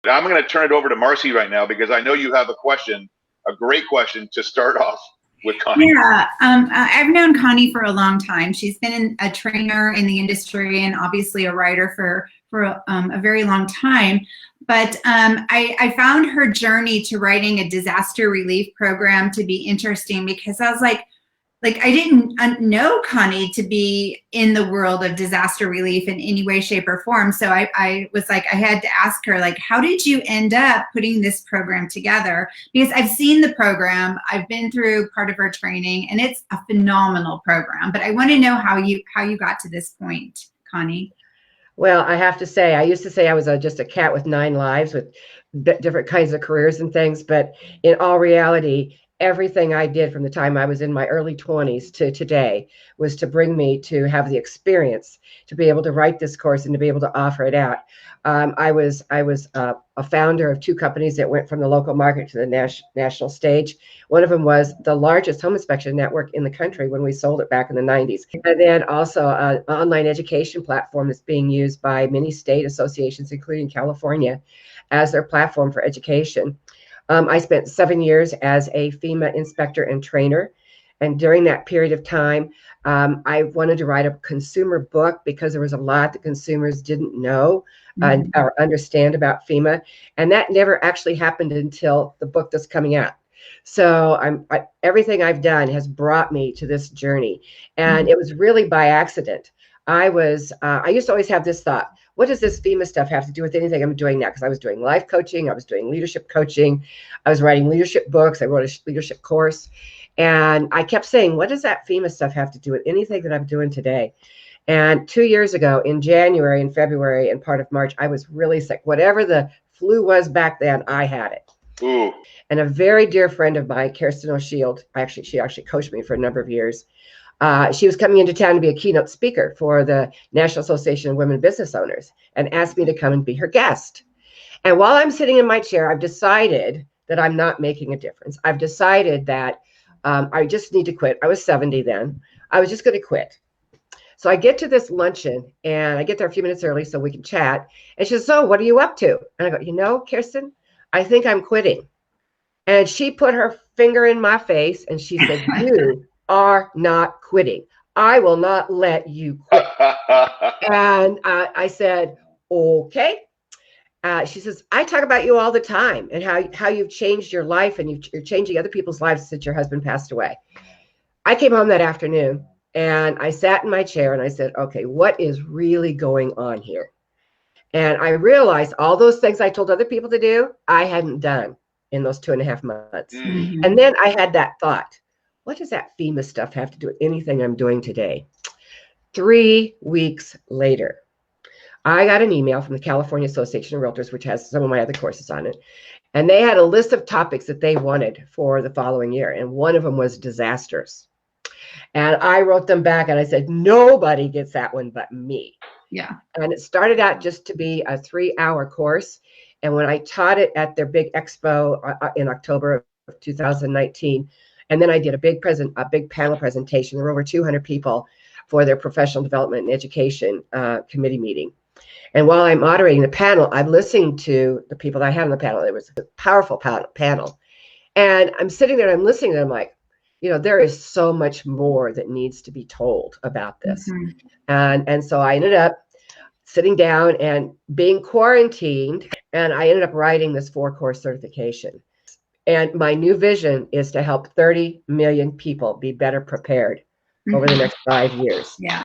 I'm going to turn it over to Marcy right now because I know you have a great question to start off with Coni. Yeah, I've known Coni for a long time. She's been a trainer in the industry and obviously a writer for a very long time. But I found her journey to writing a disaster relief program to be interesting because I was like I didn't know Coni to be in the world of disaster relief in any way, shape, or form. So I was like, I had to ask her, like, how did you end up putting this program together? Because I've seen the program, I've been through part of her training, and it's a phenomenal program. But I want to know how you got to this point, Coni. Well, I have to say, I used to say I was just a cat with 9 lives with different kinds of careers and things. But in all reality, everything I did from the time I was in my early 20s to today was to bring me to have the experience to be able to write this course and to be able to offer it out. I was a founder of 2 companies that went from the local market to the national stage. One of them was the largest home inspection network in the country when we sold it back in the 90s. And then also an online education platform that's being used by many state associations, including California, as their platform for education. I spent 7 years as a FEMA inspector and trainer. And during that period of time, I wanted to write a consumer book because there was a lot that consumers didn't know or understand about FEMA. And that never actually happened until the book that's coming out. So everything I've done has brought me to this journey. And it was really by accident. I used to always have this thought, what does this FEMA stuff have to do with anything I'm doing now? Because I was doing life coaching, I was doing leadership coaching, I was writing leadership books, I wrote a leadership course. And I kept saying, what does that FEMA stuff have to do with anything that I'm doing today? And 2 years ago, in January and February and part of March, I was really sick. Whatever the flu was back then, I had it. Ooh. And a very dear friend of mine, Kirsten O'Shield, she actually coached me for a number of years. She was coming into town to be a keynote speaker for the National Association of Women Business Owners and asked me to come and be her guest. And while I'm sitting in my chair, I've decided that I'm not making a difference. I've decided that I just need to quit. I was 70 then. I was just going to quit. So I get to this luncheon and I get there a few minutes early so we can chat. And she says, so what are you up to? And I go, Kirsten, I think I'm quitting. And she put her finger in my face and she said, you are not quitting. I will not let you quit. And I said, okay. She says, I talk about you all the time and how you've changed your life and you're changing other people's lives since your husband passed away. I came home that afternoon and I sat in my chair and I said, okay, what is really going on here? And I realized all those things I told other people to do, I hadn't done in those 2.5 months. Mm-hmm. And then I had that thought, what does that FEMA stuff have to do with anything I'm doing today? 3 weeks later, I got an email from the California Association of Realtors, which has some of my other courses on it. And they had a list of topics that they wanted for the following year. And one of them was disasters. And I wrote them back and I said, nobody gets that one but me. Yeah. And it started out just to be a 3-hour course. And when I taught it at their big expo in October of 2019, and then I did a big panel presentation. There were over 200 people for their professional development and education committee meeting. And while I'm moderating the panel, I'm listening to the people that I had on the panel. It was a powerful panel. And I'm sitting there and I'm listening and I'm like, there is so much more that needs to be told about this. Mm-hmm. And so I ended up sitting down and being quarantined. And I ended up writing this 4-course certification. And my new vision is to help 30 million people be better prepared over the next 5 years. Yeah.